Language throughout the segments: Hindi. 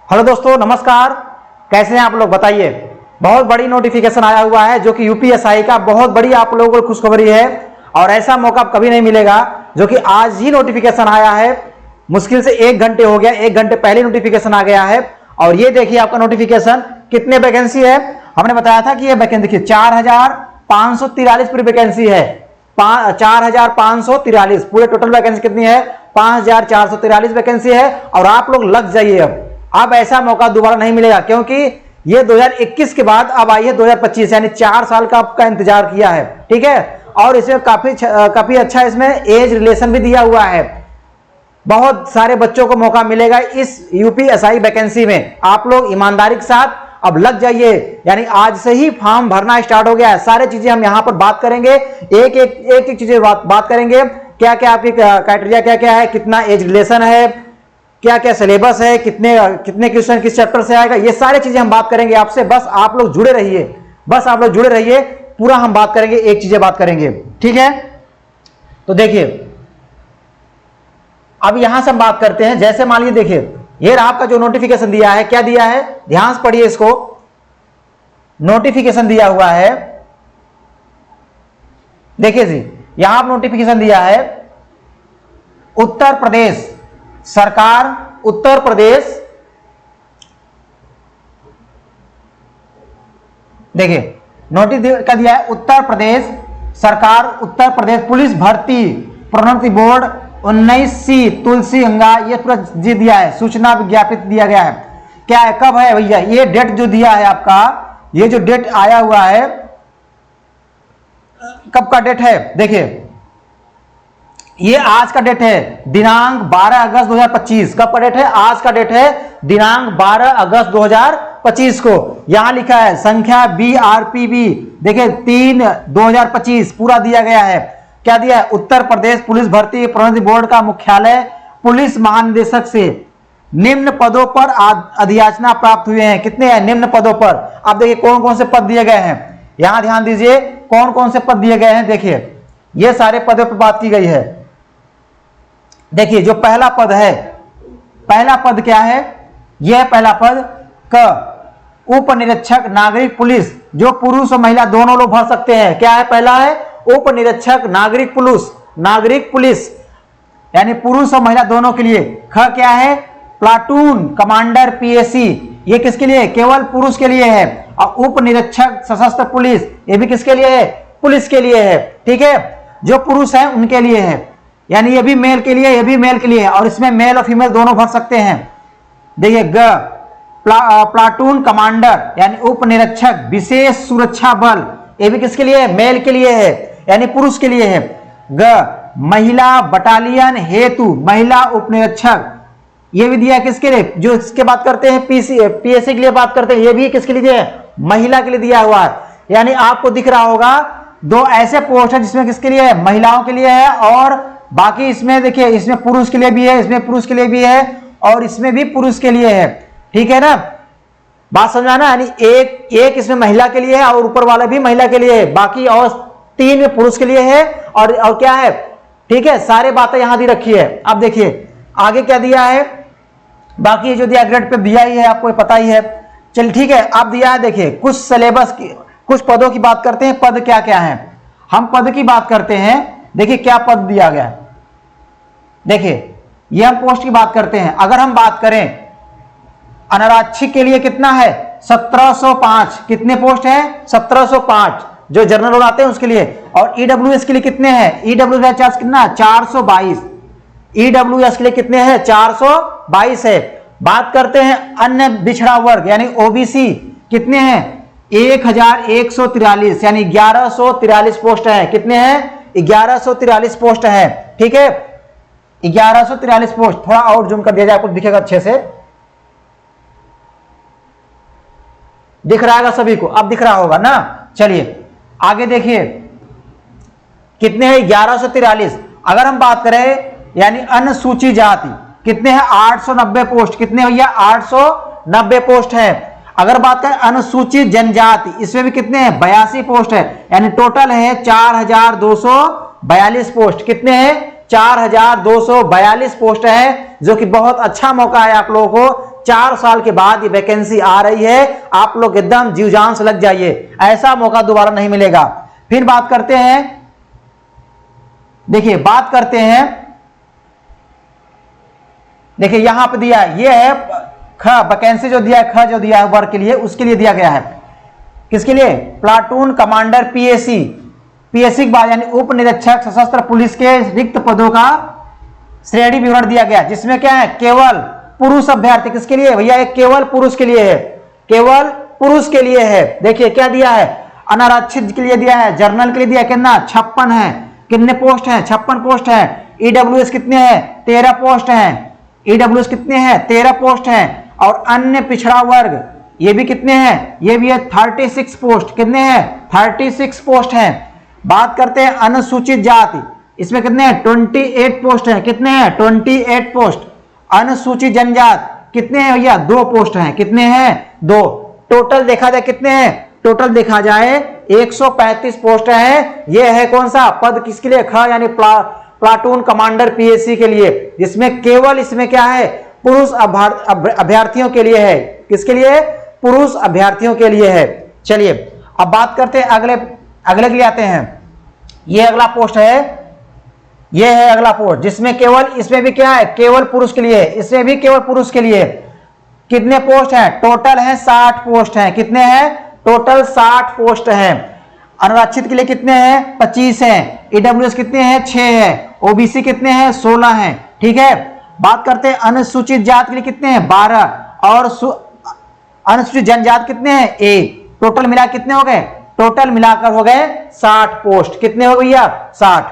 हेलो दोस्तों, नमस्कार। कैसे हैं आप लोग, बताइए। बहुत बड़ी नोटिफिकेशन आया हुआ है जो कि यूपीएसआई का बहुत बड़ी आप लोगों को खुशखबरी है और ऐसा मौका कभी नहीं मिलेगा जो कि आज ही नोटिफिकेशन आया है। मुश्किल से 1 घंटे हो गया, 1 घंटे पहले नोटिफिकेशन आ गया है। और ये देखिए आपका नोटिफिकेशन कितने वैकेंसी है। हमने बताया था कि ये वैकेंसी देखिए 4543 पूरी वैकेंसी है। 4543 पूरे टोटल वैकेंसी कितनी है? 5443 वैकेंसी है। और आप लोग लग जाइए, अब ऐसा मौका दोबारा नहीं मिलेगा क्योंकि ये 2021 के बाद अब आई है 2025, यानी 4 साल का आपका इंतजार किया है। ठीक है, और इसमें काफी अच्छा इसमें एज रिलेशन भी दिया हुआ है। बहुत सारे बच्चों को मौका मिलेगा इस यूपीएसआई वैकेंसी में। आप लोग ईमानदारी के साथ अब लग जाइए, यानी आज से ही फॉर्म भरना स्टार्ट हो गया है। सारी चीजें हम यहां पर बात करेंगे, एक चीजें बात करेंगे। क्या क्या आपकी क्राइटेरिया क्या क्या है, कितना एज रिलेशन है, क्या क्या सिलेबस है, कितने क्वेश्चन किस चैप्टर से आएगा, ये सारी चीजें हम बात करेंगे आपसे। बस आप लोग जुड़े रहिए, पूरा हम बात करेंगे, एक चीजें बात करेंगे। ठीक है, तो देखिए अब यहां से हम बात करते हैं। जैसे मान लीजिए देखिए ये आपका जो नोटिफिकेशन दिया है, क्या दिया है, ध्यान से पढ़िए इसको। नोटिफिकेशन दिया हुआ है, देखिए जी, यहां नोटिफिकेशन दिया है उत्तर प्रदेश सरकार, उत्तर प्रदेश, देखिए नोटिस का दिया है उत्तर प्रदेश सरकार, उत्तर प्रदेश पुलिस भर्ती प्रोन्नति बोर्ड 19C तुलसी गंगा, ये पूरा जी दिया है, सूचना विज्ञापित दिया गया है। क्या है, कब है भैया, ये डेट जो दिया है आपका, ये जो डेट आया हुआ है, कब का डेट है, देखिए ये आज का डेट है, दिनांक 12 अगस्त 2025। कब का डेट है? आज का डेट है दिनांक 12 अगस्त 2025 को। यहां लिखा है संख्या BRPB, देखिए 3/2025 पूरा दिया गया है। क्या दिया है? उत्तर प्रदेश पुलिस भर्ती प्रोन्नति बोर्ड का मुख्यालय पुलिस महानिदेशक से निम्न पदों पर अधियाचना प्राप्त हुए हैं। कितने हैं निम्न पदों पर? अब देखिए कौन कौन से पद दिए गए हैं, यहां ध्यान दीजिए कौन कौन से पद दिए गए हैं। देखिए ये सारे पदों पर बात की गई है। देखिए जो पहला पद है, पहला पद क्या है? यह पहला पद क उप निरीक्षक नागरिक पुलिस, जो पुरुष और महिला दोनों लोग भर सकते हैं। क्या है? पहला है उप निरीक्षक नागरिक पुलिस, यानी पुरुष और महिला दोनों के लिए। ख क्या है? प्लाटून कमांडर PAC, ये किसके लिए? केवल पुरुष के लिए है। और उप निरीक्षक सशस्त्र पुलिस, ये भी किसके लिए है? पुलिस के लिए है। ठीक है, जो पुरुष है उनके लिए है, यानी ये भी मेल के लिए, ये भी मेल के लिए है। और इसमें मेल और फीमेल दोनों भर सकते हैं। देखिए ग प्लाटून कमांडर, यानी उप निरीक्षक विशेष सुरक्षा बल, ये भी किसके लिए है? मेल के लिए है, यानी पुरुष के लिए है। ग महिला बटालियन हेतु महिला उप निरीक्षक, ये भी दिया किसके लिए? जो इसके बात करते हैं PAC के लिए बात करते हैं, ये भी किसके लिए है? महिला के लिए दिया हुआ है। यानी आपको दिख रहा होगा 2 ऐसे पोस्ट है जिसमें किसके लिए है? महिलाओं के लिए है। और बाकी इसमें देखिए, इसमें पुरुष के लिए भी है, इसमें पुरुष के लिए भी है, और इसमें भी पुरुष के लिए है। ठीक है ना, बात समझाना। यानी एक इसमें महिला के लिए है और ऊपर वाला भी महिला के लिए है, बाकी और 3 में पुरुष के लिए है। और क्या है? ठीक है, सारे बातें यहां दी रखी है। अब देखिए आगे क्या दिया है, बाकी जो दिया ग्रेड पे दिया ही है, आपको पता ही है। चल ठीक है, अब दिया है, देखिए कुछ सिलेबस की, कुछ पदों की बात करते हैं। पद क्या क्या है, हम पद की बात करते हैं। देखिए क्या पद दिया गया है, देखिए ये हम पोस्ट की बात करते हैं। अगर हम बात करें अनारक्षी के लिए कितना है? 1705। कितने पोस्ट है? 1705, जो जनरल लोग आते हैं उसके लिए। और EWS के लिए कितने हैं? EWS चार्ज कितना? 422। EWS के लिए कितने हैं? 422 है। बात करते हैं अन्य बिछड़ा वर्ग यानी OBC, कितने हैं? 1143, यानी 1143 पोस्ट है। कितने हैं? 1143 पोस्ट है। ठीक है, 1143 पोस्ट। थोड़ा और जूम कर दिया जाए, आपको दिखेगा अच्छे से, दिख रहा है सभी को? अब दिख रहा होगा ना। चलिए आगे देखिए कितने हैं? 1143। अगर हम बात करें यानी अनुसूचित जाति, कितने हैं? 890 पोस्ट। कितने भैया? 890 पोस्ट है। अगर बात करें अनुसूचित जनजाति, इसमें भी कितने हैं? 82 पोस्ट है, यानी टोटल है 4242 पोस्ट। कितने हैं? 4242 पोस्ट है, जो कि बहुत अच्छा मौका है आप लोगों को। 4 साल के बाद ये वैकेंसी आ रही है, आप लोग एकदम जीव जान से लग जाइए, ऐसा मौका दोबारा नहीं मिलेगा। फिर बात करते हैं, देखिए बात करते हैं, देखिए यहां पे दिया है, ये है ख, वैकेंसी जो दिया है, ख जो दिया है वर्ग के लिए, उसके लिए दिया गया है। किसके लिए? प्लाटून कमांडर पीएसी, पीएसी के बाद यानी उप निरीक्षक सशस्त्र पुलिस के रिक्त पदों का श्रेणी विवरण दिया गया, जिसमें क्या है? केवल पुरुष अभ्यर्थी। किसके लिए भैया? एक केवल पुरुष के लिए है, केवल पुरुष के लिए है। देखिए क्या दिया है? अनारक्षित के लिए दिया है, जर्नल के लिए दिया कितना? 56 है। कितने पोस्ट हैं? 56 पोस्ट है। ईडब्ल्यूएस कितने हैं? 13 पोस्ट हैं। ईडब्ल्यूएस कितने हैं? 13 पोस्ट हैं। और अन्य पिछड़ा वर्ग ये भी कितने हैं? ये भी है 36 पोस्ट। कितने हैं? 36 पोस्ट हैं। बात करते हैं अनुसूचित जाति, इसमें कितने हैं? 28 पोस्ट हैं। कितने हैं? 28 पोस्ट। अनुसूचित जनजाति कितने हैं भैया? 2 पोस्ट हैं। कितने हैं? 2। टोटल देखा जाए कितने हैं? टोटल देखा जाए 135 पोस्ट हैं। ये है कौन सा पद? किसके लिए? ख यानी प्लाटून कमांडर पीएसी के लिए, जिसमें केवल इसमें क्या है? पुरुष अभ्यर्थियों के लिए है। किसके लिए? पुरुष अभ्यर्थियों के लिए है। चलिए अब बात करते हैं अगले के लिए आते हैं। ये अगला पोस्ट है, ये है अगला पोस्ट, जिसमें केवल, इसमें भी क्या है? केवल पुरुष के लिए है। इसमें भी केवल पुरुष के लिए। कितने पोस्ट हैं? टोटल है 60 पोस्ट हैं। कितने हैं? टोटल 60 पोस्ट हैं। अनुरक्षित के लिए कितने हैं? 25 हैं। ईडब्ल्यूएस कितने हैं? 6 हैं। ओबीसी कितने हैं? 16 हैं। ठीक है। बात करते हैं अनुसूचित जाति के लिए कितने हैं? 12। और अनुसूचित जनजाति कितने हैं? 1। टोटल मिला कितने हो गए? टोटल मिलाकर हो गए 60 पोस्ट। कितने हो भैया? 60।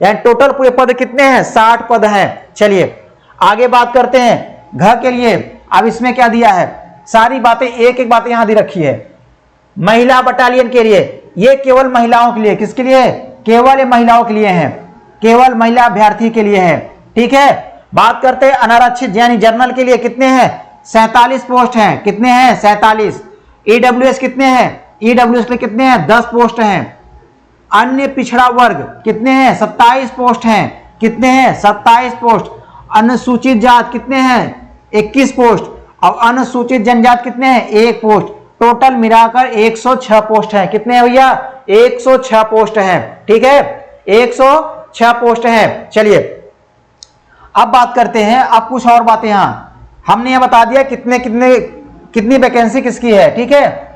यानी टोटल पूरे पद कितने हैं? 60 पद हैं। चलिए आगे बात करते हैं घ के लिए। अब इसमें क्या दिया है? सारी बातें एक एक बातें यहां दी रखी है। महिला बटालियन के लिए, ये केवल महिलाओं के लिए। किसके लिए? केवल ये महिलाओं के लिए है, केवल महिला अभ्यर्थी के लिए है। ठीक है। बात करते हैं अनारक्षित यानी जर्नल के लिए कितने हैं? 47 पोस्ट हैं। कितने हैं? 47। ईडब्ल्यूएस कितने हैं? ईडब्ल्यूएस के कितने हैं? 10 पोस्ट हैं। अन्य पिछड़ा वर्ग कितने हैं? 27 पोस्ट हैं। कितने हैं? 27 पोस्ट। अनुसूचित जाति कितने हैं? 21 पोस्ट। और अनुसूचित जनजाति कितने हैं? 1 पोस्ट। टोटल मिलाकर 106 पोस्ट हैं। कितने हैं भैया? 106 पोस्ट हैं। ठीक है, 106 पोस्ट हैं। चलिए अब बात करते हैं, अब कुछ और बातें। यहां हमने यह बता दिया कितनी वैकेंसी किसकी है। ठीक है।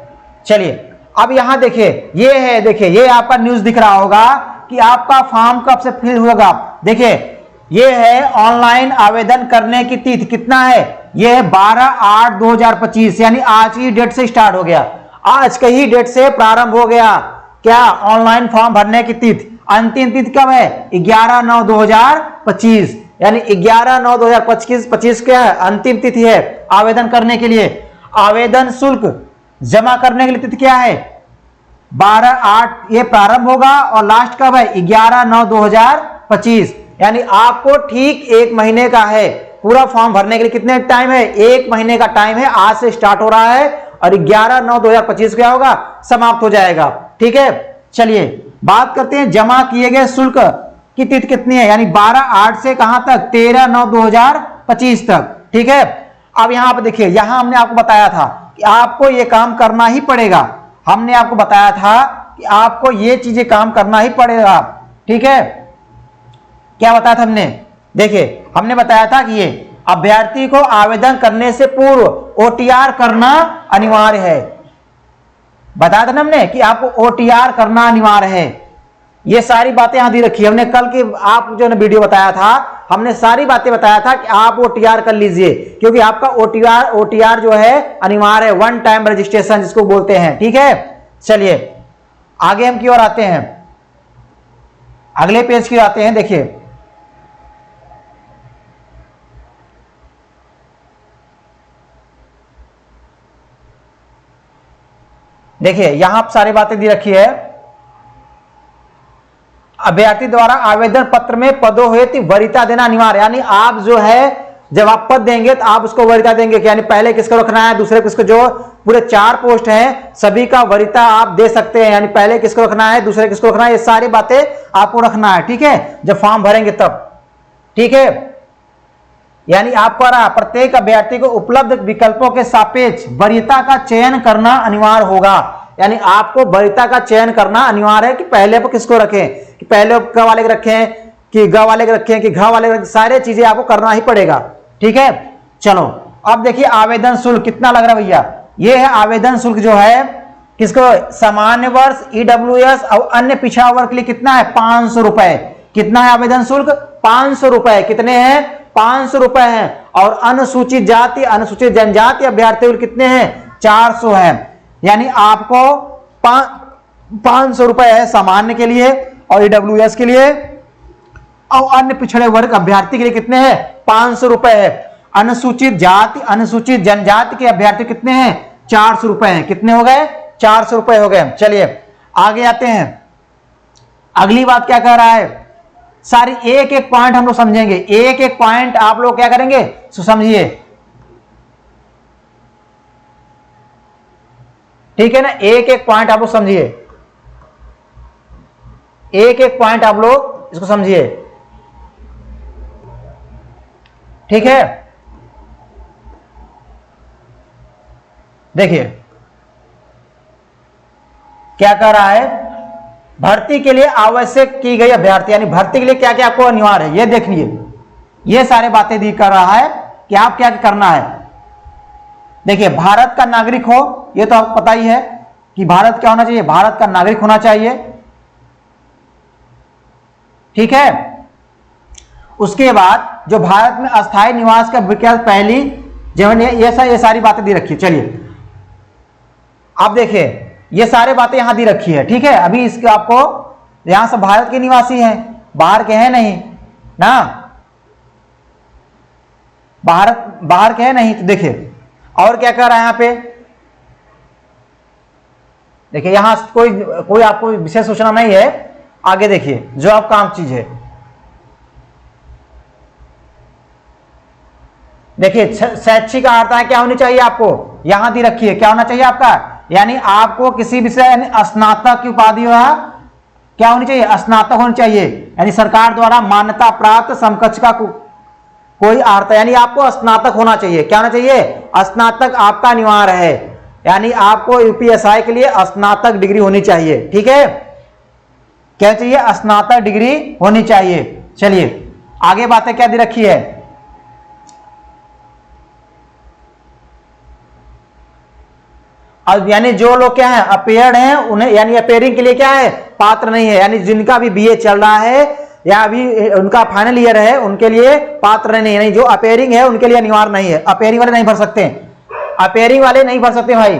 चलिए अब यहां देखिए, ये है, देखिए ये आपका न्यूज दिख रहा होगा कि आपका फॉर्म कब से फिल होगा। देखिए ये है ऑनलाइन आवेदन करने की तिथि। कितना है? ये है 12/8/2025, यानी आज ही डेट से स्टार्ट हो गया। आज के ही डेट से प्रारंभ हो गया क्या? ऑनलाइन फॉर्म भरने की तिथि। अंतिम तिथि कब है? 11/9/2025, यानी 11/9/2025 क्या है? अंतिम तिथि है आवेदन करने के लिए। आवेदन शुल्क जमा करने के लिए तिथि क्या है? 12/8 ये प्रारंभ होगा और लास्ट कब है? 11/9/2025, यानी आपको ठीक 1 महीने का है पूरा फॉर्म भरने के लिए। कितने टाइम है? 1 महीने का टाइम है। आज से स्टार्ट हो रहा है और 11/9/2025 क्या होगा? समाप्त हो जाएगा। ठीक है। चलिए बात करते हैं जमा किए गए शुल्क की तिथि कितनी है, यानी 12/8 से कहां तक? 13/9/2025 तक। ठीक है। अब यहां पर देखिए, यहां हमने आपको बताया था कि आपको यह काम करना ही पड़ेगा। हमने आपको बताया था कि आपको ये चीजें काम करना ही पड़ेगा। ठीक है। क्या बताया था हमने? देखिए हमने बताया था कि ये अभ्यर्थी को आवेदन करने से पूर्व ओटीआर करना अनिवार्य है। बताया था ना हमने कि आपको ओटीआर करना अनिवार्य है। ये सारी बातें यहां दी रखी है। हमने कल की आप जो वीडियो बताया था, हमने सारी बातें बताया था कि आप ओटीआर कर लीजिए, क्योंकि आपका ओटीआर जो है अनिवार्य है, 1 टाइम रजिस्ट्रेशन जिसको बोलते हैं। ठीक है। चलिए आगे हम की ओर आते हैं, अगले पेज की ओर आते हैं। देखिए यहां सारी बातें दी रखी है। अभ्यर्थी द्वारा आवेदन पत्र में पदों हेतु वरीयता देना अनिवार्य, यानी आप जो है जब आप पद देंगे तो आप उसको वरीयता देंगे कि यानी पहले किसको रखना है, दूसरे किसको, जो पूरे 4 पोस्ट हैं सभी का वरीयता आप दे सकते हैं, यानी पहले किसको रखना है, दूसरे किसको रखना है, ये सारी बातें आपको रखना है। ठीक है, जब फॉर्म भरेंगे तब। ठीक है। यानी आप कह रहा प्रत्येक अभ्यर्थी को उपलब्ध विकल्पों के सापेक्ष वरीयता का चयन करना अनिवार्य होगा। यानी आपको वरीयता का चयन करना अनिवार्य है कि पहले पर किसको रखें, कि पहले क वाले को रखें कि ग वाले को रखें कि घ वाले को रखें, सारे चीजें आपको करना ही पड़ेगा। ठीक है, चलो अब देखिए आवेदन शुल्क कितना लग रहा है भैया। ये है आवेदन शुल्क जो है किसको, सामान्य वर्ष, ईडब्ल्यूएस और अन्य पिछड़ा वर्ग के लिए कितना है, 500 रुपए। कितना है आवेदन शुल्क, 500 रुपए। कितने हैं, 500 रुपए हैं। और अनुसूचित जाति अनुसूचित जनजाति अभ्यर्थियों के कितने हैं, 400 है। यानी आपको 500 रुपए है सामान्य के लिए और ईडब्ल्यूएस के लिए, और अन्य पिछड़े वर्ग अभ्यर्थी के लिए कितने हैं, 500 रुपए है। अनुसूचित जाति अनुसूचित जनजाति के अभ्यर्थी कितने हैं, 400 रुपए हैं। कितने हो गए, 400 रुपए हो गए। चलिए आगे आते हैं। अगली बात क्या कह रहा है, सारी एक एक पॉइंट हम लोग समझेंगे, एक एक पॉइंट आप लोग क्या करेंगे, समझिए। ठीक है ना, एक एक पॉइंट आप लोग समझिए, एक एक पॉइंट आप लोग इसको समझिए। ठीक है, देखिए क्या कह रहा है, भर्ती के लिए आवश्यक की गई अभ्यर्थी, यानी भर्ती के लिए क्या क्या आपको अनिवार्य है, ये देखिए। ये सारे बातें दी कर रहा है कि आप क्या करना है। देखिए भारत का नागरिक हो, ये तो आपको पता ही है कि भारत क्या होना चाहिए, भारत का नागरिक होना चाहिए। ठीक है, उसके बाद जो भारत में अस्थायी निवास का विकल्प पहली जीवन, ये सारी बातें दी रखी है। चलिए आप देखिए ये सारे बातें यहां दी रखी है। ठीक है, अभी इसके आपको यहां से भारत के निवासी हैं, बाहर के हैं नहीं ना, बाहर के हैं नहीं। तो देखिए और क्या कर रहा है यहां पे, देखिए यहां कोई आपको विशेष सूचना नहीं है। आगे देखिए जो आप काम चीज है, देखिए शैक्षिक अर्हता क्या होनी चाहिए आपको, यहां दी रखी है। क्या होना चाहिए आपका, यानी आपको किसी विषय स्नातक की उपाधि क्या होनी चाहिए, स्नातक होनी चाहिए। यानी सरकार द्वारा मान्यता प्राप्त समकक्ष का कोई अर्हता, यानी आपको स्नातक होना चाहिए। क्या होना चाहिए, स्नातक आपका अनिवार्य है। यानी आपको यूपीएसआई के लिए स्नातक डिग्री होनी चाहिए। ठीक है, क्या चाहिए, स्नातक डिग्री होनी चाहिए। चलिए आगे बातें क्या दी रखी है, अब यानी जो लोग क्या है अपेयर्ड हैं उन्हें, यानी अपेयरिंग के लिए क्या है, पात्र नहीं है। यानी जिनका भी बीए चल रहा है या अभी उनका फाइनल ईयर है उनके लिए पात्र नहीं है। नहीं, जो अपेयरिंग है उनके लिए अनिवार्य नहीं है, अपेयरिंग वाले नहीं भर सकते, अपेयरिंग वाले नहीं भर सकते भाई।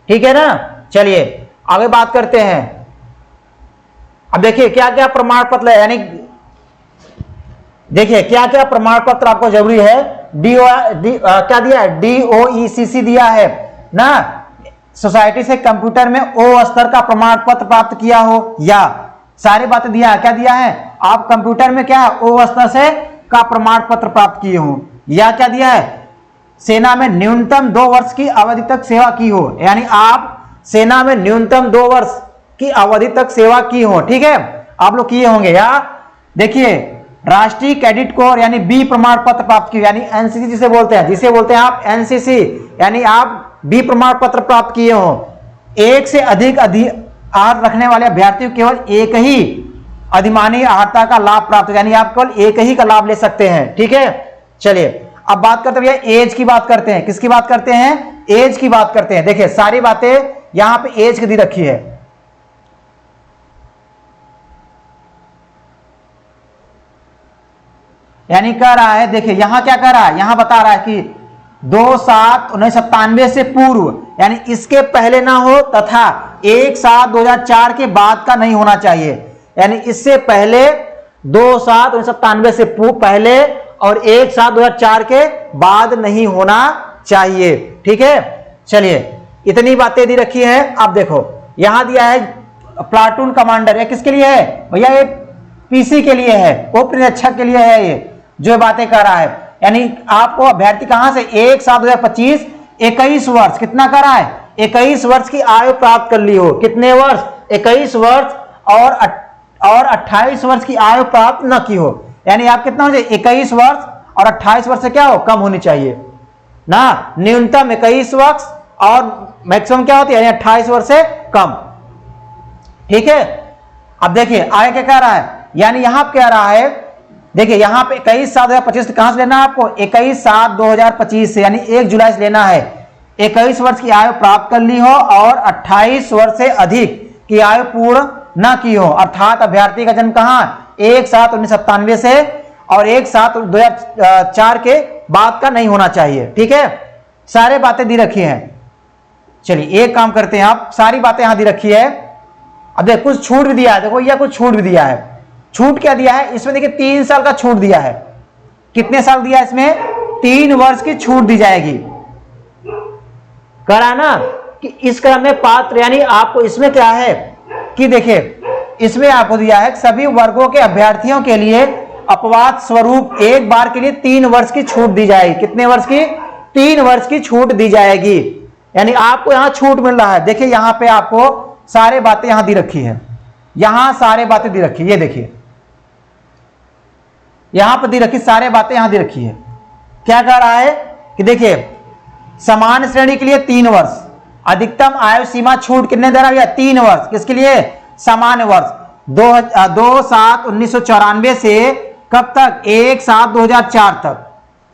ठीक है ना, चलिए आगे बात करते हैं। अब देखिए क्या क्या प्रमाण पत्र है, यानी देखिए क्या क्या प्रमाण पत्र आपको जरूरी है। क्या दिया है, DOECC दिया है ना, सोसाइटी से कंप्यूटर में O स्तर का प्रमाण पत्र प्राप्त किया हो, या सारी बातें दिया है। क्या दिया है, आप कंप्यूटर में क्या O स्तर से का प्रमाण पत्र प्राप्त किए हो, या क्या दिया है, सेना में न्यूनतम 2 वर्ष की अवधि तक सेवा की हो, यानी आप सेना में न्यूनतम 2 वर्ष की अवधि तक सेवा की हो। ठीक है, आप लोग किए होंगे। या देखिए राष्ट्रीय कैडेट कोर यानी बी प्रमाण पत्र प्राप्त किए, यानी एनसीसी जिसे बोलते हैं आप एनसीसी, यानी आप बी प्रमाण पत्र प्राप्त किए हो। एक से अधिक आहत रखने वाले अभ्यर्थी केवल एक ही अधिमानी आहता का लाभ प्राप्त, यानी आप केवल एक ही का लाभ ले सकते हैं। ठीक है, चलिए अब बात करते हैं एज की बात करते हैं। किसकी बात करते हैं, एज की बात करते हैं। देखिए सारी बातें यहां पे एज की दी रखी है। यानी कह रहा है, देखिए यहां क्या कह रहा है, यहां बता रहा है कि 2/7/1997 से पूर्व, यानी इसके पहले ना हो तथा 1/7/2004 के बाद का नहीं होना चाहिए। यानी इससे पहले 2/7/1997 से पहले और 1/7/2004 के बाद नहीं होना चाहिए। ठीक है, चलिए इतनी बातें दी रखी है। अब देखो यहां दिया है प्लाटून कमांडर, ये किसके लिए है भैया, ये पीसी के लिए है, उप निरीक्षक के लिए है। ये जो बातें कर रहा है, यानी आपको अभ्यर्थी कहां से 1/7/2025 21 वर्ष, कितना कर रहा है, 21 वर्ष की आयु प्राप्त कर ली हो। कितने वर्ष, 21 वर्ष और 28 वर्ष की आयु प्राप्त न की हो। यानी आप कितना हो जाए, 21 वर्ष और 28 वर्ष से क्या हो, कम होनी चाहिए ना। न्यूनतम 21 वर्ष और मैक्सिमम क्या होती है, यानी 28 वर्ष से कम। ठीक है, अब देखिए आगे क्या कह रहा है, यानी यहां पे कह रहा है, देखिए यहां पे 21/7/2025 कहां से लेना है आपको, 21/7/2025 से, यानी 1 जुलाई से लेना है। 21 वर्ष की आयु प्राप्त कर ली हो और 28 वर्ष से अधिक की आयु पूर्ण न की हो, अर्थात अभ्यर्थी का जन्म कहां, 1/7/1997 से और 1/7/2004 के बाद का नहीं होना चाहिए। ठीक है, सारे बातें दी रखी हैं। चलिए एक काम करते हैं, आप सारी बातें यहां दी रखी है। अब देखो कुछ छूट भी दिया है, देखो यह कुछ छूट भी दिया है। छूट क्या दिया है इसमें, देखिए 3 साल का छूट दिया है। कितने साल दिया है इसमें, 3 वर्ष की छूट दी जाएगी। कह रहा ना कि इस क्रम में पात्र, यानी आपको इसमें क्या है कि देखिए इसमें आपको दिया है सभी वर्गों के अभ्यर्थियों के लिए अपवाद स्वरूप एक बार के लिए 3 वर्ष की छूट दी जाएगी। कितने वर्ष की, 3 वर्ष की छूट दी जाएगी, यानी आपको यहां छूट मिल रहा है। देखिए यहां पे आपको सारे बातें यहां दी रखी है, यहां सारे बातें दी रखी है, ये देखिए यहां पर दी रखी सारे बातें यहां दी रखी है। क्या कह रहा है कि देखिए समान श्रेणी के लिए 3 वर्ष, अधिकतम आयु सीमा छूट कितने दे रहा है, 3 वर्ष। किसके लिए, सामान्य वर्ष 2/7/1994 से कब तक, 1/7/2004 तक।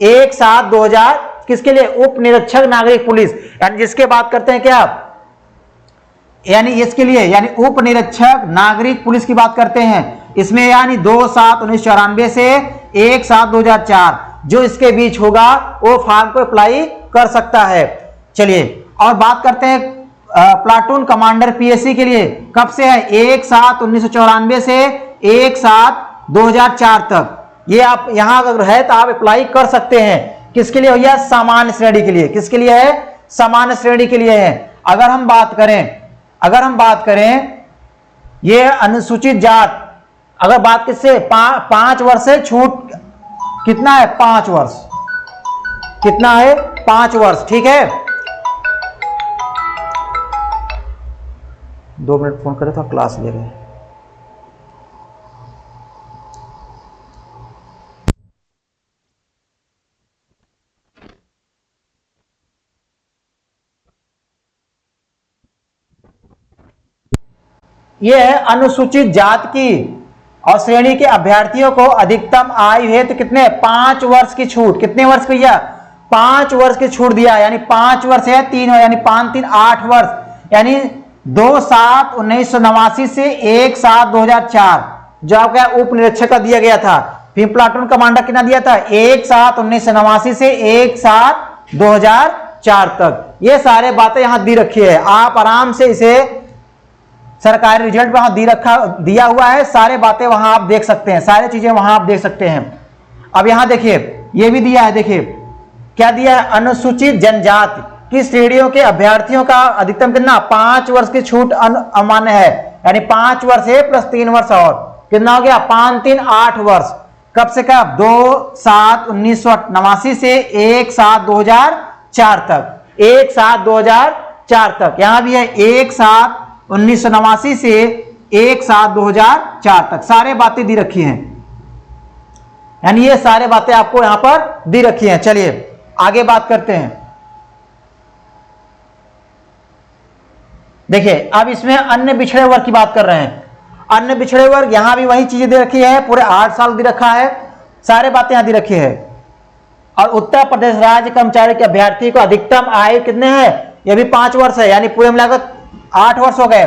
1/7/2000 किसके लिए, उप निरीक्षक नागरिक पुलिस, यानी जिसके बात करते हैं क्या, यानी इसके लिए, यानी उप निरीक्षक नागरिक पुलिस की बात करते हैं इसमें, यानी 2/7/1994 से 1/7/2004 जो इसके बीच होगा वो फॉर्म को अप्लाई कर सकता है। चलिए और बात करते हैं प्लाटून कमांडर पीएससी के लिए, कब से है, 1/7/1994 से 1/7/2004 तक। ये आप यहां अगर है तो आप अप्लाई कर सकते हैं। किसके लिए भैया, सामान्य श्रेणी के लिए। किसके लिए है, सामान्य श्रेणी के लिए है। अगर हम बात करें ये अनुसूचित जात, अगर बात किससे, 5 वर्ष से छूट कितना है, 5 वर्ष, कितना है, 5 वर्ष। ठीक है, 2 मिनट फोन करे तो क्लास ले रहे हैं। यह है अनुसूचित जात की और श्रेणी के अभ्यर्थियों को अधिकतम आयु हेतु कितने, 5 वर्ष की छूट। कितने वर्ष भैया, 5 वर्ष की छूट दिया, यानी 5 वर्ष है 3, यानी 5 3 8 वर्ष, यानी 2/7/1989 से 1/7/2004 जो आपका उप निरीक्षक का दिया गया था। फिर प्लाटून कमांडर कितना दिया था, 1/7/1989 से 1/7/2004 तक। ये सारे बातें यहां दी रखी है, आप आराम से इसे सरकारी रिजल्ट वहां दिया हुआ है, सारे बातें वहां आप देख सकते हैं, सारी चीजें वहां आप देख सकते हैं। अब यहां देखिए ये भी दिया है, देखिए क्या दिया है, अनुसूचित जनजाति की श्रेणियों के अभ्यर्थियों का अधिकतम कितना, 5 वर्ष की छूट अमान्य है, यानी 5 वर्ष है प्लस 3 वर्ष और कितना हो गया, 5 3 8 वर्ष। कब से कब, 2/7/1989 से 1/7/2004 तक, 1/7/2004 तक। यहां भी है 1/7/1989 से 1/7/2004 तक, सारे बातें दी रखी हैं, यानी ये सारे बातें आपको यहां पर दी रखी हैं। चलिए आगे बात करते हैं। देखिए अब इसमें अन्य पिछड़े वर्ग की बात कर रहे हैं। अन्य पिछड़े वर्ग, यहां भी वही चीजें दे रखी है, पूरे 8 साल दे रखा है, सारे बातें यहां दी रखी है। और उत्तर प्रदेश राज्य कर्मचारी के अभ्यर्थी को अधिकतम आयु कितने हैं, ये भी 5 वर्ष है, यानी पूरे मिलाकर 8 वर्ष हो गए।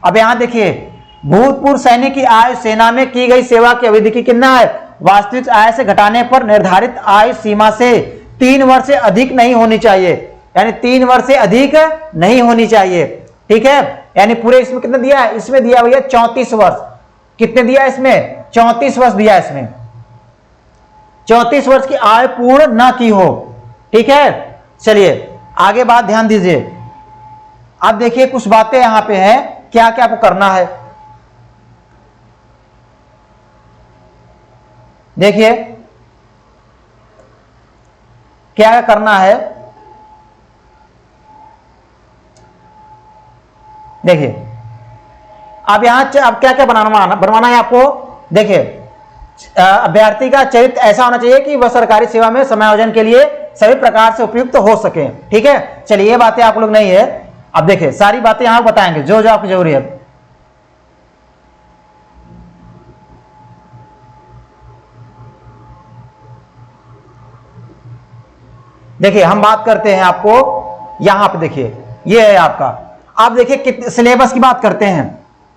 अब यहां देखिए भूतपूर्व सैनिक की आयु सेना में की गई सेवा की अवधि की कितना है, वास्तविक आय से घटाने पर निर्धारित आयु सीमा से 3 वर्ष से अधिक नहीं होनी चाहिए, यानी 3 वर्ष से अधिक नहीं होनी चाहिए। ठीक है, यानी पूरे इसमें कितना दिया है, इसमें दिया भैया 34 वर्ष। कितने दिया इसमें, 34 वर्ष दिया इसमें, 34 वर्ष की आयु पूर्ण ना की हो। ठीक है, चलिए आगे बात ध्यान दीजिए। अब देखिए कुछ बातें यहां पे हैं, क्या क्या आपको करना है। देखिए क्या करना है, देखिए अब यहां अब क्या क्या बनवाना है आपको। देखिए अभ्यर्थी का चरित्र ऐसा होना चाहिए कि वह सरकारी सेवा में समायोजन के लिए सभी प्रकार से उपयुक्त हो सके। ठीक है, चलिए ये बातें आप लोग नहीं है। अब देखिए सारी बातें यहां बताएंगे जो जो आपको जरूरी है। देखिए हम बात करते हैं आपको यहां पे, देखिए ये है आपका। आप देखिए सिलेबस की बात करते हैं,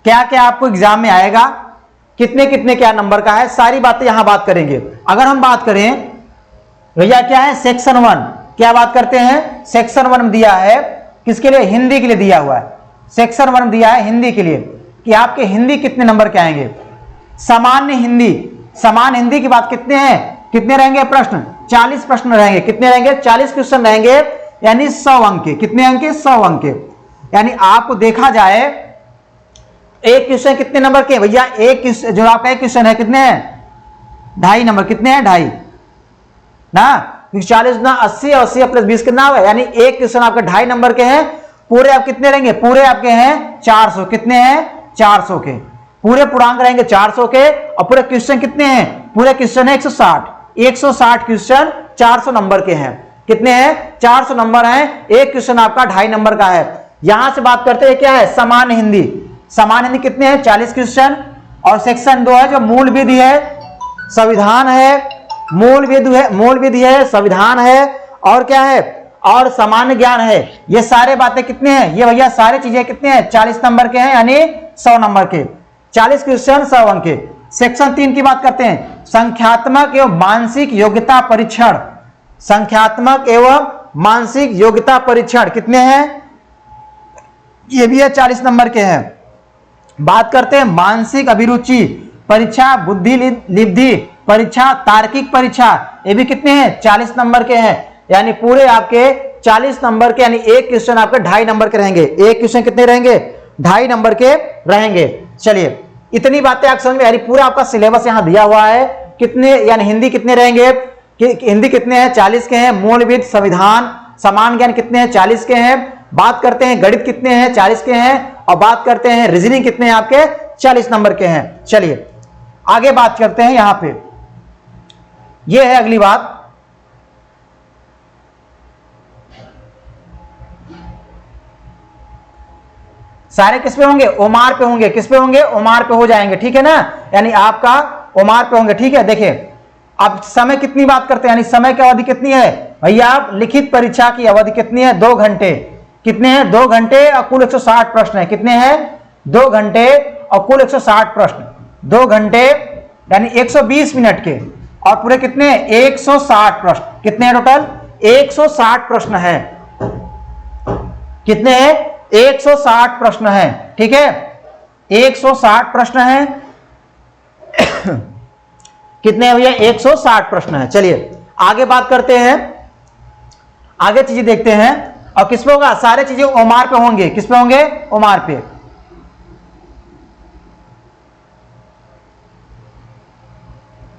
क्या क्या आपको एग्जाम में आएगा, कितने कितने क्या नंबर का है, सारी बातें यहां बात करेंगे। अगर हम बात करें भैया क्या है सेक्शन 1, क्या बात करते हैं सेक्शन 1 में दिया है किसके लिए, हिंदी के लिए दिया हुआ है। सेक्शन 1 दिया है हिंदी के लिए कि आपके हिंदी कितने नंबर के आएंगे। सामान्य हिंदी, सामान्य हिंदी की बात कितने हैं, कितने रहेंगे प्रश्न, 40 प्रश्न रहेंगे। कितने रहेंगे, 40 क्वेश्चन रहेंगे, यानी 100 अंक के। कितने अंक के, 100 अंक के। यानी आपको देखा जाए एक क्वेश्चन कितने नंबर के भैया, एक जो आपका एक क्वेश्चन है कितने हैं, 2.5 नंबर। कितने हैं, 2.5 ना, 40 ना 80, 80 प्लस 20 कितना होगा, यानी एक क्वेश्चन आपके 2.5 नंबर के हैं। पूरे आप कितने रहेंगे, पूरे आपके हैं 400। कितने हैं, 400 के पूरे पूर्णांक रहेंगे 400 के। और पूरे क्वेश्चन कितने हैं, पूरे क्वेश्चन है 160 क्वेश्चन 400 नंबर के हैं। कितने हैं, 400 नंबर हैं। एक क्वेश्चन आपका 2.5 नंबर का है। यहां से बात करते हैं क्या है, सामान्य हिंदी। सामान्य हिंदी कितने हैं, 40 क्वेश्चन। और सेक्शन 2 है जो मूल विधि है, संविधान है, मूल विधि है, संविधान है, और क्या है, और सामान्य ज्ञान है। ये सारे बातें कितने हैं, ये भैया सारे चीजें कितने हैं, 40 नंबर के हैं, यानी 100 नंबर के। 40 क्वेश्चन 100 अंक के। सेक्शन 3 की बात करते हैं, संख्यात्मक एवं मानसिक योग्यता परीक्षण। संख्यात्मक एवं मानसिक योग्यता परीक्षण कितने हैं, ये भी है 40 नंबर के हैं। बात करते हैं मानसिक अभिरुचि परीक्षा, बुद्धि लिद्धि परीक्षा, तार्किक परीक्षा, ये भी कितने हैं, 40 नंबर के हैं। यानी पूरे आपके 40 नंबर के, यानी एक क्वेश्चन आपके 2.5 नंबर के रहेंगे। एक क्वेश्चन कितने रहेंगे, 2.5 नंबर के रहेंगे। चलिए इतनी बातें आप समझ में आ रही। पूरा आपका सिलेबस यहां दिया हुआ है। कितने, यानी हिंदी कितने रहेंगे, हिंदी कितने हैं, 40 के हैं। मूलविद, संविधान, सामान्य ज्ञान कितने हैं, 40 के हैं। बात करते हैं गणित कितने हैं, 40 के हैं। और बात करते हैं रीजनिंग कितने हैं आपके, 40 नंबर के हैं। चलिए आगे बात करते हैं, यहां पे ये है अगली बात। सारे किस पे होंगे, ओमार पे होंगे। किस पे होंगे, ओमार पे हो जाएंगे। ठीक है ना, यानी आपका ओमार पे होंगे। ठीक है, देखिए अब समय कितनी बात करते हैं, यानी समय की अवधि कितनी है भैया, आप लिखित परीक्षा की अवधि कितनी है, 2 घंटे। कितने हैं, 2 घंटे और कुल 160 प्रश्न है। कितने हैं, 2 घंटे और कुल 160 प्रश्न। 2 घंटे यानी 120 मिनट के, और पूरे कितने, 160 प्रश्न। कितने हैं टोटल, 160 प्रश्न है। कितने हैं, 160 प्रश्न है। ठीक है, 160 प्रश्न है। कितने हैं भैया, 160 प्रश्न है। चलिए आगे बात करते हैं, आगे चीजें देखते हैं। और किस पे होगा, सारे चीजें ओमार पे होंगे। किस पे होंगे, ओमार पे।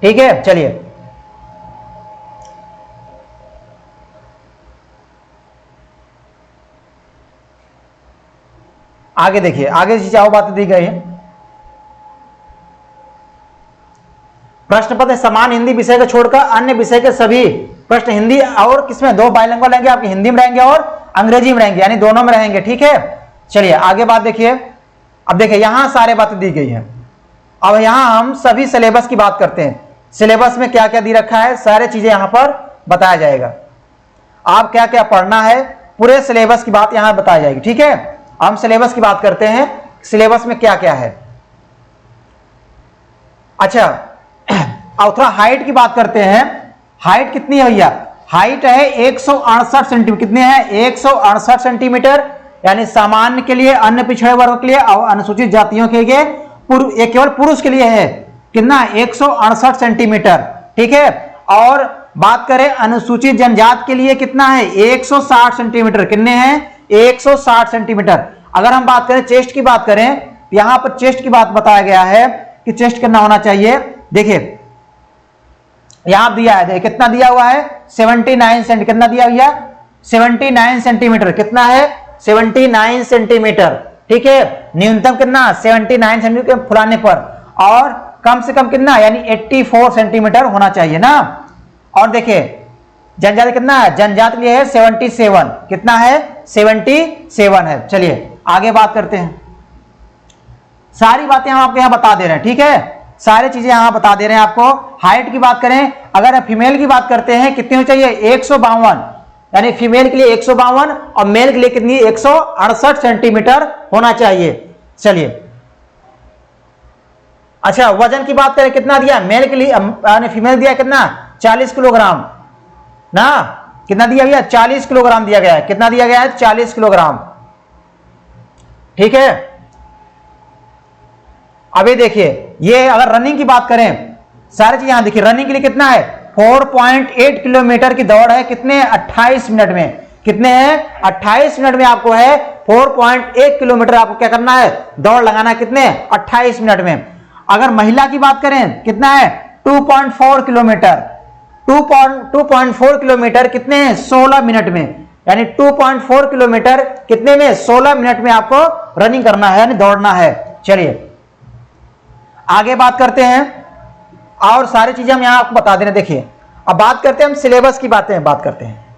ठीक है, चलिए आगे देखिए, आगे से चाहो बातें दी गई है। प्रश्न पत्र समान हिंदी विषय को छोड़कर अन्य विषय के सभी प्रश्न हिंदी और किसमें, 2 बाइलिंगुअल रहेंगे आपके, हिंदी में रहेंगे और अंग्रेजी में रहेंगे, यानी दोनों में रहेंगे। ठीक है, चलिए आगे बात देखिए। अब देखिए यहां सारे बातें दी गई हैं। अब यहां हम सभी सिलेबस की बात करते हैं। सिलेबस में क्या क्या दी रखा है, सारे चीजें यहां पर बताया जाएगा। आप क्या क्या पढ़ना है, पूरे सिलेबस की बात यहां बताई जाएगी। ठीक है, हम सिलेबस की बात करते हैं, सिलेबस में क्या क्या है। अच्छा और थोड़ा हाइट की बात करते हैं। हाइट कितनी है भैया, हाइट है 168 सेंटीमीटर। कितने हैं, 168 सेंटीमीटर। यानी सामान्य के लिए, अन्य पिछड़े वर्ग के लिए और अनुसूचित जातियों के लिए, ये केवल पुरुष के लिए है। कितना, 168 सेंटीमीटर। ठीक है, और बात करें अनुसूचित जनजाति के लिए कितना है, 160 सेंटीमीटर। कितने हैं, 160 सेंटीमीटर। अगर हम बात करें चेस्ट की बात करें, यहां पर चेस्ट की बात बताया गया है कि चेस्ट कितना होना चाहिए। देखिए यहां दिया है, देखिए कितना दिया हुआ है, 79 सेंटीमीटर। कितना दिया भैया, 79 सेंटीमीटर। कितना है, 79 सेंटीमीटर। ठीक है, न्यूनतम कितना, 79 सेंटीमीटर फुलाने पर। और कम से कम कितना, यानी 84 सेंटीमीटर होना चाहिए ना। और देखिए जनजाति कितना है, जनजाति के लिए है 77, कितना है 77 है। चलिए आगे बात करते हैं। सारी बातें हम आपको यहां बता दे रहे हैं, ठीक है, सारी चीजें यहां बता दे रहे हैं आपको। हाइट की बात करें, अगर फीमेल की बात करते हैं कितनी होनी चाहिए, 152, यानी फीमेल के लिए 152 और मेल के लिए कितनी 168 सेंटीमीटर होना चाहिए। चलिए अच्छा, वजन की बात करें कितना दिया मेल के लिए, यानी फीमेल दिया कितना 40 किलोग्राम ना, कितना दिया गया 40 किलोग्राम दिया गया है, कितना दिया गया है 40 किलोग्राम, ठीक है। अभी देखिए ये अगर रनिंग की बात करें, सारी चीज यहां देखिए, रनिंग के लिए कितना है 4.8 किलोमीटर की दौड़ है, कितने 28 मिनट में, कितने हैं 28 मिनट में आपको है 4.8 किलोमीटर आपको क्या करना है, दौड़ लगाना है, कितने 28 मिनट में। अगर महिला की बात करें कितना है 2.4 किलोमीटर, 2.4 किलोमीटर कितने हैं 16 मिनट में, यानी 2.4 किलोमीटर कितने में 16 मिनट में आपको रनिंग करना है, यानी दौड़ना है। चलिए आगे बात करते हैं, और सारी चीजें हम यहां आपको बता देना। देखिए अब बात करते हैं हम सिलेबस की बात करते हैं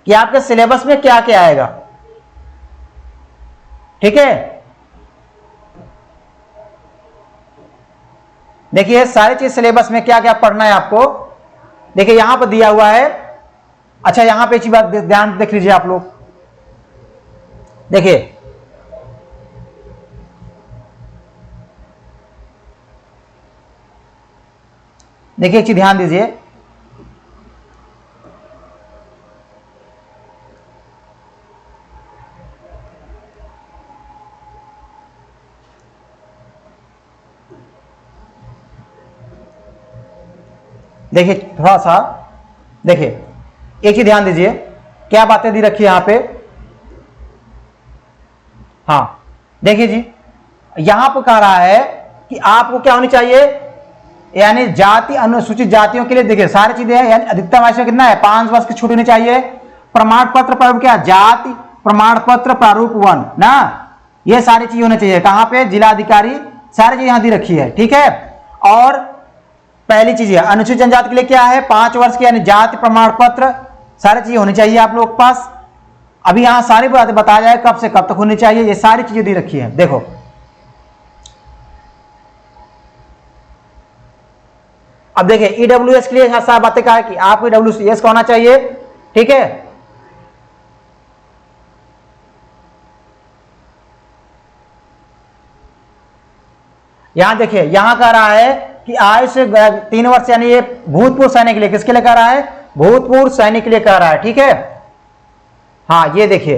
कि आपके सिलेबस में क्या क्या आएगा, ठीक है। देखिए सारी चीज सिलेबस में क्या क्या पढ़ना है आपको, देखिए यहां पर दिया हुआ है। अच्छा यहां पे एक बात ध्यान देख लीजिए आप लोग, देखिए देखिए एक चीज ध्यान दीजिए, देखिए थोड़ा सा देखिए एक चीज ध्यान दीजिए, क्या बातें दी रखी है यहां पे। हाँ देखिए जी, यहां पर कह रहा है कि आपको क्या होनी चाहिए, यानी जाति अनुसूचित जातियों के लिए देखिए सारी चीजें हैं, यानी अधिकतम आयु कितना है 5 वर्ष की छूट होनी चाहिए। प्रमाण पत्र प्रारूप क्या, जाति प्रमाण पत्र प्रारूप 1 ना, ये सारी चीजें होनी चाहिए। कहां पे, जिलाधिकारी, सारी चीजें यहां दी रखी है, ठीक है। और पहली चीज है अनुसूचित जनजाति के लिए क्या है 5 वर्ष की, यानी जाति प्रमाण पत्र, सारी चीजें होनी चाहिए आप लोग के पास। अभी यहां सारी बातें बताया जाए कब से कब तक होनी चाहिए, ये सारी चीजें दी रखी है। देखो अब देखिए ईडब्ल्यूएस के लिए यहां सारी बातें कहा है कि आपको ईडब्ल्यूएस का होना चाहिए, ठीक है। यहां देखिए यहां कह रहा है कि आयु से 3 वर्ष, यानी ये भूतपूर्व सैनिक के लिए, किसके लिए कह रहा है, भूतपूर्व सैनिक के लिए कह रहा है, ठीक है। हाँ ये देखिए,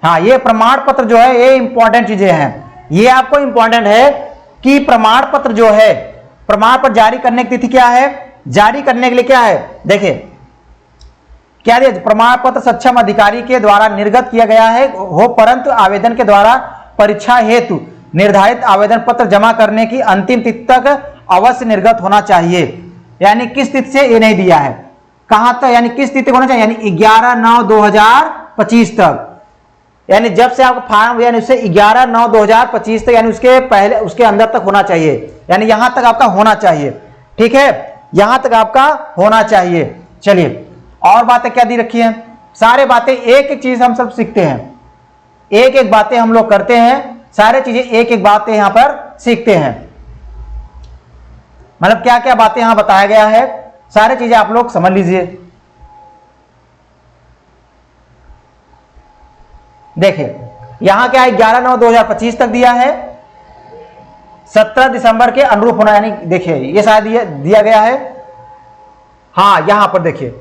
हाँ ये प्रमाण पत्र जो है ये इंपॉर्टेंट चीजें हैं, ये आपको इंपॉर्टेंट है कि प्रमाण पत्र जो है, प्रमाण पत्र जारी करने की तिथि क्या है, जारी करने के लिए क्या है, देखिए क्या दिया, प्रमाण पत्र सक्षम अधिकारी के द्वारा निर्गत किया गया है हो, परंतु आवेदन के द्वारा परीक्षा हेतु निर्धारित आवेदन पत्र जमा करने की अंतिम तिथि तक अवश्य निर्गत होना चाहिए। यानी किस तिथि से ये नहीं दिया है, कहां तक, यानी किस तिथि होना चाहिए, यानी 11/9/2025 तक, यानी जब से आपका फॉर्म, यानी उससे 11/9/2025 तक, यानी उसके पहले, उसके अंदर तक होना चाहिए, यानी यहां तक आपका होना चाहिए, ठीक है, यहां तक आपका होना चाहिए। चलिए और बातें क्या दी रखी हैं, सारे बातें एक एक चीज हम सब सीखते हैं, एक एक बातें हम लोग करते हैं, सारे चीजें एक एक बातें यहां पर सीखते हैं, मतलब क्या क्या बातें यहां बताया गया है, सारी चीजें आप लोग समझ लीजिए। देखिए यहां क्या है 11/9/2025 तक दिया है, 17 दिसंबर के अनुरूप होना, यानी देखिए ये शायद दिया गया है। हाँ यहां पर देखिए,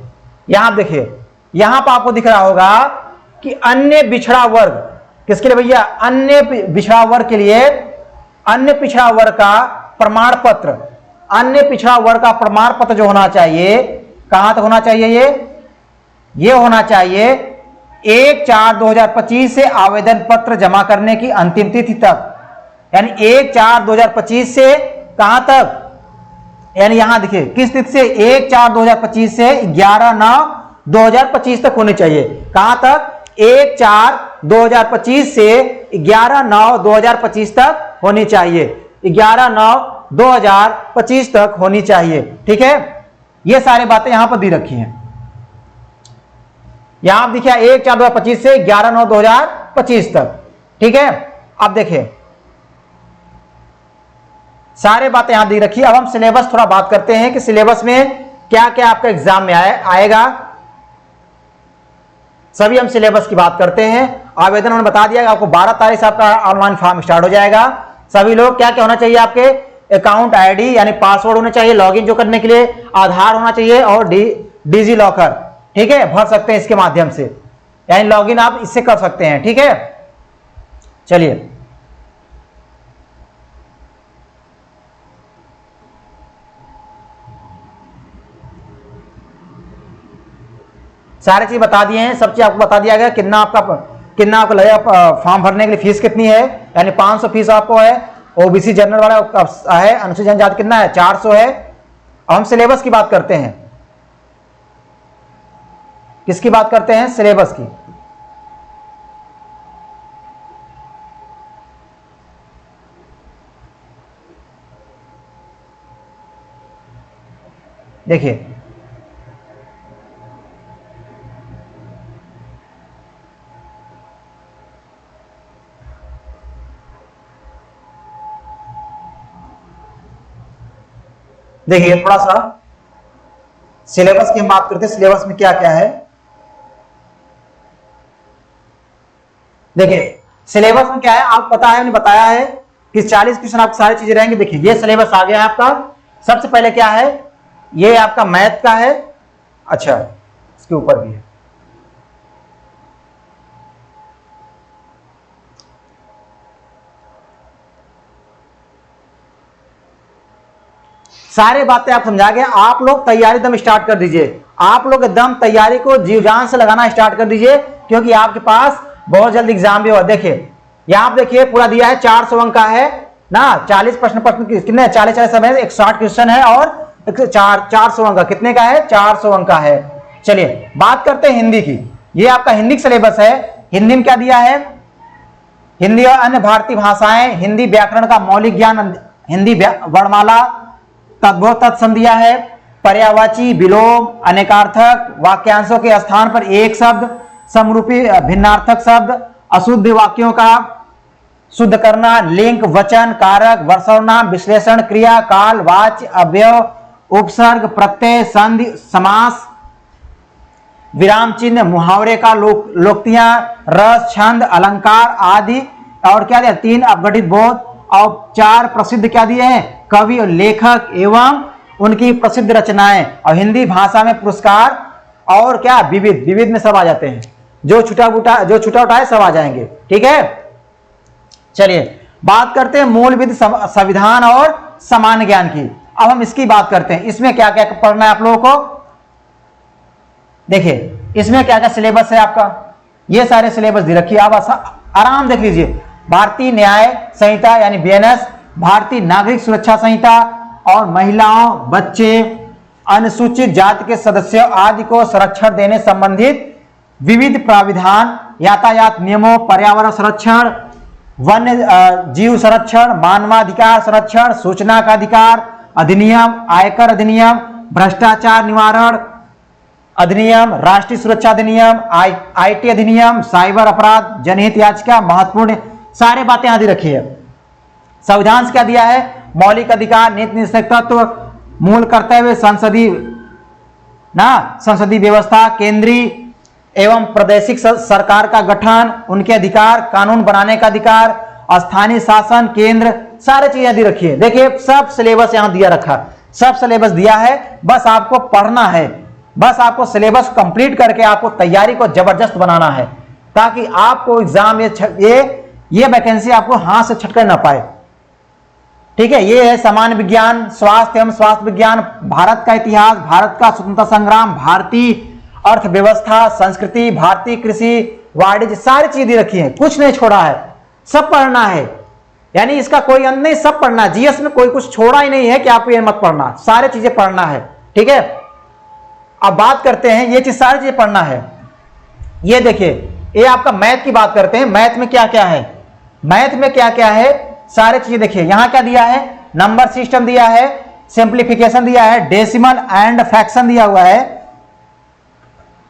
यहां देखिए, यहां पर आपको दिख रहा होगा कि अन्य पिछड़ा वर्ग, किसके लिए भैया, अन्य पिछड़ा वर्ग के लिए, अन्य पिछड़ा वर्ग का प्रमाण पत्र, अन्य पिछड़ा वर्ग का प्रमाण पत्र जो होना चाहिए, कहां तक होना चाहिए, ये होना चाहिए 1/4/2025 से आवेदन पत्र जमा करने की अंतिम तिथि तक, यानी 1/4/2025 से कहां तक, यानी यहां देखिए किस तिथि से, 1/4/2025 से 11/9/2025 तक होनी चाहिए, कहां तक, 1/4/2025 से 11/9/2025 तक होनी चाहिए, 11/9/2025 तक होनी चाहिए। ठीक है, ये सारी बातें यहां पर दी रखी हैं। यहां देखिए 1/4/2025 से 11/9/2025 तक। ठीक है, अब देखिए सारे बातें यहां दी रखी है। अब हम सिलेबस थोड़ा बात करते हैं कि सिलेबस में क्या क्या आपका एग्जाम में आएगा। सभी हम सिलेबस की बात करते हैं। आवेदन उन्होंने बता दिया कि आपको 12 तारीख से आपका ऑनलाइन फॉर्म स्टार्ट हो जाएगा। सभी लोग क्या क्या होना चाहिए, आपके अकाउंट आईडी यानी पासवर्ड होना चाहिए, लॉगिन जो करने के लिए आधार होना चाहिए और डिजी लॉकर। ठीक है, भर सकते हैं इसके माध्यम से, यानी लॉगिन आप इससे कर सकते हैं। ठीक है, चलिए सारी चीज बता दिए हैं, सब चीज आपको बता दिया गया। कितना आपको लगेगा फॉर्म भरने के लिए, फीस कितनी है, यानी 500 फीस आपको है। ओबीसी जनरल वाला है, अनुसूचित जनजाति कितना है, 400 है। अब हम सिलेबस की बात करते हैं। किसकी बात करते हैं, सिलेबस की। देखिए देखिए थोड़ा सा सिलेबस की हम बात करते हैं, सिलेबस में क्या क्या है। देखिए सिलेबस में क्या है, आप पता है, मैंने बताया है कि 40 क्वेश्चन आपको सारी चीजें रहेंगी। देखिए ये सिलेबस आ गया है आपका। सबसे पहले क्या है, ये आपका मैथ का है। अच्छा, इसके ऊपर भी है। सारे बातें आप समझा गए। आप लोग तैयारी एकदम स्टार्ट कर दीजिए। आप लोग एकदम तैयारी को जीव जान से लगाना स्टार्ट कर दीजिए, क्योंकि आपके पास बहुत जल्द एग्जाम भी होगा। देखिए यहां आप देखिए पूरा दिया है, 400 अंक का है ना, 40 प्रश्न कितने, 40 समय 160 क्वेश्चन है और 400 अंक का, कितने का है, 400 अंक का है। चलिए बात करते हैं हिंदी की। ये आपका हिंदी सिलेबस है। हिंदी में क्या दिया है, हिंदी और अन्य भारतीय भाषाएं, हिंदी व्याकरण का मौलिक ज्ञान, हिंदी वर्णमाला, तद्भव तत्सम दिया है, पर्यायवाची, विलोम, अनेकार्थक, वाक्यांशों के स्थान पर एक शब्द, समरूपी भिन्नार्थक शब्द, अशुद्ध वाक्यों का शुद्ध करना, लिंक, वचन, कारक, वर्षनाम, विश्लेषण, क्रिया, काल, वाच्य, अवयव, उपसर्ग, प्रत्यय, संधि, समास, विराम चिन्ह, मुहावरे का लोकोक्तियां, रस, छंद, अलंकार आदि। और क्या दिया, 3 अपघटित बोध और 4 प्रसिद्ध क्या दिए हैं, कवि और लेखक एवं उनकी प्रसिद्ध रचनाएं। और हिंदी भाषा में पुरस्कार और क्या, विविध में सब आ जाते हैं, जो छुटा उठा है सब आ जाएंगे। ठीक है, चलिए बात करते हैं मूलविधि, संविधान और सामान्य ज्ञान की। अब हम इसकी बात करते हैं, इसमें क्या क्या पढ़ना है आप लोगों को। देखिए इसमें क्या क्या सिलेबस है आपका, ये सारे सिलेबस दे रखिए, आप आराम देख लीजिए। भारतीय न्याय संहिता यानी बीएनएस, भारतीय नागरिक सुरक्षा संहिता और महिलाओं, बच्चे, अनुसूचित जाति के सदस्यों आदि को संरक्षण देने संबंधित विविध प्राविधान, यातायात नियमों, पर्यावरण संरक्षण, वन्य जीव संरक्षण, मानवाधिकार संरक्षण, सूचना का अधिकार अधिनियम, आयकर अधिनियम, भ्रष्टाचार निवारण अधिनियम, राष्ट्रीय सुरक्षा अधिनियम, आईटी अधिनियम, साइबर अपराध, जनहित याचिका, महत्वपूर्ण सारे बातें यहां दी रखी है। संविधान से क्या दिया है, मौलिक अधिकार, नीति निश्चय तत्व, मूल कर्तव्य, संसदीय व्यवस्था, केंद्रीय एवं प्रादेशिक सरकार का गठन, उनके अधिकार, कानून बनाने का अधिकार, स्थानीय शासन, केंद्र, सारी चीजें दी रखी है। देखिए सब सिलेबस यहां दिया रखा, सब सिलेबस दिया है, बस आपको पढ़ना है, बस आपको सिलेबस कंप्लीट करके आपको तैयारी को जबरदस्त बनाना है, ताकि आपको एग्जाम ये वैकेंसी आपको हाथ से छटकर ना पाए। ठीक है, ये है सामान्य विज्ञान, स्वास्थ्य एवं स्वास्थ्य विज्ञान, भारत का इतिहास, भारत का स्वतंत्रता संग्राम, भारतीय अर्थव्यवस्था, संस्कृति, भारतीय कृषि, वाणिज्य, सारी चीजें रखी है, कुछ नहीं छोड़ा है, सब पढ़ना है। यानी इसका कोई अंत नहीं, सब पढ़ना। जीएस में कोई कुछ छोड़ा ही नहीं है कि आपको ये मत पढ़ना, सारी चीजें पढ़ना है। ठीक है, अब बात करते हैं, ये चीज सारी चीजें पढ़ना है। ये देखिए, ये आपका मैथ की बात करते हैं। मैथ में क्या क्या है, मैथ में क्या क्या है सारे चीजें देखिए। यहां क्या दिया है, नंबर सिस्टम दिया है, सिंप्लीफिकेशन दिया है, डेसिमल एंड फ्रैक्शन दिया हुआ है,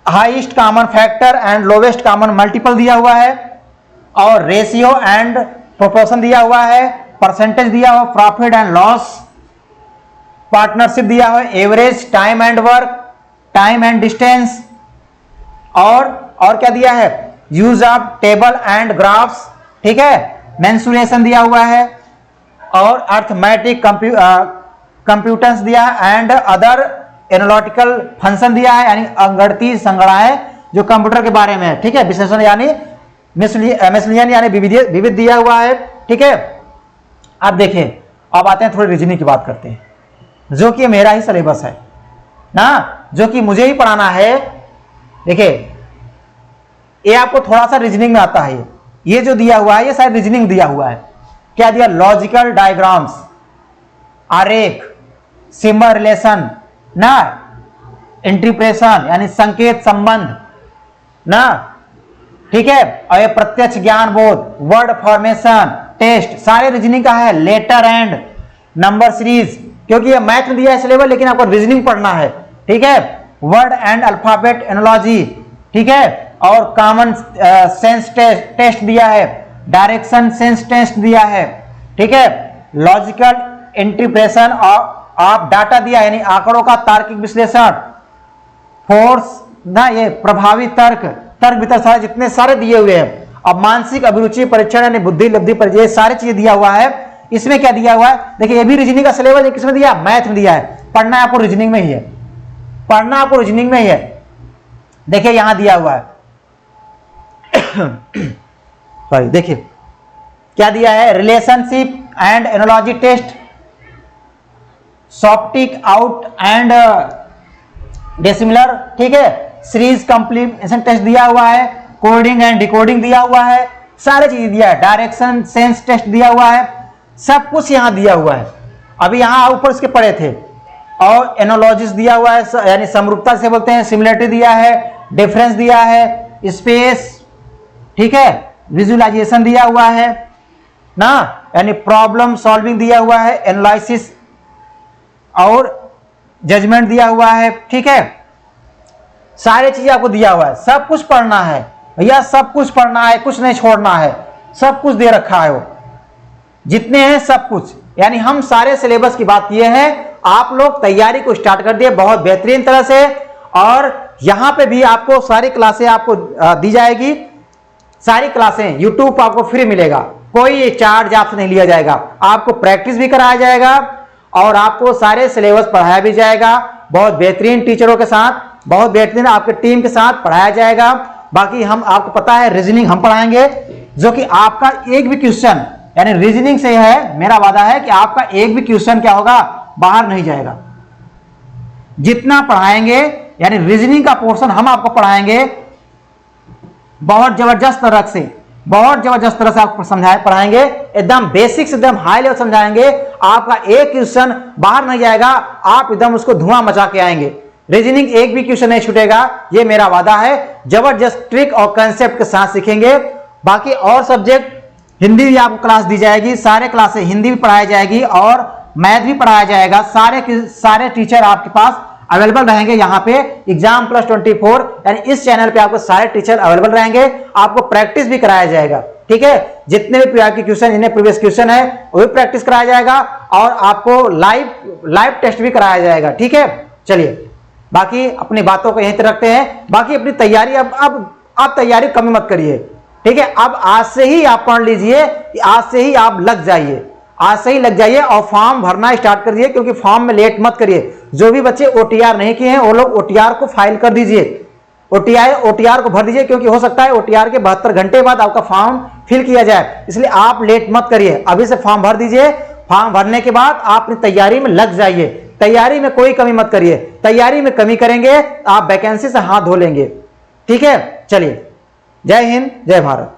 highest common factor and lowest common multiple दिया हुआ है, और रेशियो एंड प्रोपोर्शन दिया हुआ है, परसेंटेज दिया हुआ, प्रॉफिट एंड लॉस, पार्टनरशिप दिया हुआ, average, time and work, time and distance, और क्या दिया है, use of table and graphs, ठीक है, मेंसुरेशन दिया हुआ है, और अर्थमेटिक कंप्यूटेंस दिया है, एंड अदर एनालिटिकल फंक्शन दिया है, यानी अंगणितीय संगणनाएं जो कंप्यूटर के बारे में है, ठीक है, विश्लेषण यानी मिसलियन यानी विविध दिया हुआ है, ठीक है। अब देखिए, अब आते हैं थोड़ी रीजनिंग की बात करते हैं, जो कि मेरा ही सिलेबस है ना, जो कि मुझे ही पढ़ाना है। देखिए, ये आपको थोड़ा सा रीजनिंग में आता है, ये जो दिया हुआ है ये शायद रीजनिंग दिया हुआ है। क्या दिया, लॉजिकल डायग्राम्स, आरेख, सिंबल रिलेशन ना, इंटरप्रेशन यानी संकेत संबंध ना, ठीक है, और ये प्रत्यक्ष ज्ञान बोध, वर्ड फॉर्मेशन, टेस्ट, सारे रीजनिंग का है, लेटर एंड नंबर सीरीज, क्योंकि ये मैथ में दिया है सिलेबस, लेकिन आपको रीजनिंग पढ़ना है, ठीक है, वर्ड एंड अल्फाबेट एनोलॉजी, ठीक है, और कॉमन सेंस टेस्ट दिया है, डायरेक्शन सेंस टेस्ट दिया है, ठीक है, लॉजिकल इंटरप्रेशन ऑफ डाटा दिया है, यानी आंकड़ों का तार्किक विश्लेषण, फोर्स ना, ये प्रभावी तर्क वितर्क, सारे जितने सारे दिए हुए हैं। अब मानसिक अभिरुचि परीक्षण यानी बुद्धि लब्धि परिचय, सारी चीजें दिया हुआ है। इसमें क्या दिया हुआ है, देखिए ये भी रीजनिंग का सिलेबस किसमें दिया, मैथ में दिया है, पढ़ना आपको रीजनिंग में ही है, पढ़ना आपको रीजनिंग में ही है। देखिए यहां दिया हुआ है सॉरी, देखिए क्या दिया है, रिलेशनशिप एंड एनालॉजी टेस्ट, सॉप्टिक आउट एंड डेसिमलर, ठीक है, सीरीज कंप्लीमेंटेशन टेस्ट दिया हुआ है, कोडिंग एंड डिकोडिंग दिया हुआ है, सारे चीज दिया है, डायरेक्शन सेंस टेस्ट दिया हुआ है, सब कुछ यहां दिया हुआ है। अभी यहां ऊपर इसके पढ़े थे, और एनालॉजिस दिया हुआ है, यानी समरूपता से बोलते हैं, सिमिलरिटी दिया है, डिफरेंस दिया है, स्पेस, ठीक है, विजुअलाइजेशन दिया हुआ है ना, यानी प्रॉब्लम सॉल्विंग दिया हुआ है, एनालिसिस और जजमेंट दिया हुआ है, ठीक है, सारी चीजें आपको दिया हुआ है, सब कुछ पढ़ना है भैया, सब कुछ पढ़ना है, कुछ नहीं छोड़ना है, सब कुछ दे रखा है, वो जितने हैं सब कुछ, यानी हम सारे सिलेबस की बात किए हैं। आप लोग तैयारी को स्टार्ट कर दिए बहुत बेहतरीन तरह से, और यहां पे भी आपको सारी क्लासें आपको दी जाएगी, सारी क्लासें यूट्यूब पर आपको फ्री मिलेगा, कोई चार्ज आपसे नहीं लिया जाएगा, आपको प्रैक्टिस भी कराया जाएगा, और आपको सारे सिलेबस पढ़ाया भी जाएगा, बहुत बेहतरीन टीचरों के साथ, बहुत बेहतरीन आपके टीम के साथ पढ़ाया जाएगा। बाकी हम आपको पता है रीजनिंग हम पढ़ाएंगे, जो कि आपका एक भी क्वेश्चन, यानी रीजनिंग से है, मेरा वादा है कि आपका एक भी क्वेश्चन क्या होगा, बाहर नहीं जाएगा। जितना पढ़ाएंगे, यानी रीजनिंग का पोर्शन हम आपको पढ़ाएंगे बहुत जबरदस्त तरह से, बहुत जबरदस्त तरह से आपको पढ़ाएंगे, एकदम बेसिक से एकदम हाई लेवल समझाएंगे। आपका एक क्वेश्चन बाहर नहीं जाएगा, आप एकदम उसको धुआं मचा के आएंगे। रीजनिंग एक भी क्वेश्चन नहीं छूटेगा, ये मेरा वादा है। जबरदस्त ट्रिक और कंसेप्ट के साथ सीखेंगे। बाकी और सब्जेक्ट, हिंदी भी आपको क्लास दी जाएगी, सारे क्लासें हिंदी भी पढ़ाई जाएगी और मैथ भी पढ़ाया जाएगा। सारे टीचर आपके पास अवेलेबल रहेंगे यहाँ पे Exam+24, यानी इस चैनल पे आपको सारे टीचर अवेलेबल रहेंगे। आपको प्रैक्टिस भी कराया जाएगा, ठीक है। जितने भी आपके क्वेश्चन, जिन्हें प्रीवियस क्वेश्चन है वो भी प्रैक्टिस कराया जाएगा, और आपको लाइव टेस्ट भी कराया जाएगा, ठीक है। चलिए, बाकी अपनी बातों को यहीं तक रखते हैं। बाकी अपनी तैयारी अब आप तैयारी कमी मत करिए, ठीक है। अब आज से ही आप पढ़ लीजिए, आज से ही आप लग जाइए, आज से ही लग जाइए और फॉर्म भरना स्टार्ट कर दिए, क्योंकि फॉर्म में लेट मत करिए। जो भी बच्चे OTR नहीं किए हैं वो लोग OTR को फाइल कर दीजिए, OTR को भर दीजिए, क्योंकि हो सकता है OTR के 72 घंटे बाद आपका फॉर्म फिल किया जाए, इसलिए आप लेट मत करिए, अभी से फॉर्म भर दीजिए। फॉर्म भरने के बाद आप अपनी तैयारी में लग जाइए, तैयारी में कोई कमी मत करिए। तैयारी में कमी करेंगे आप वैकेंसी से हाथ धो लेंगे, ठीक है। चलिए, जय हिंद, जय भारत।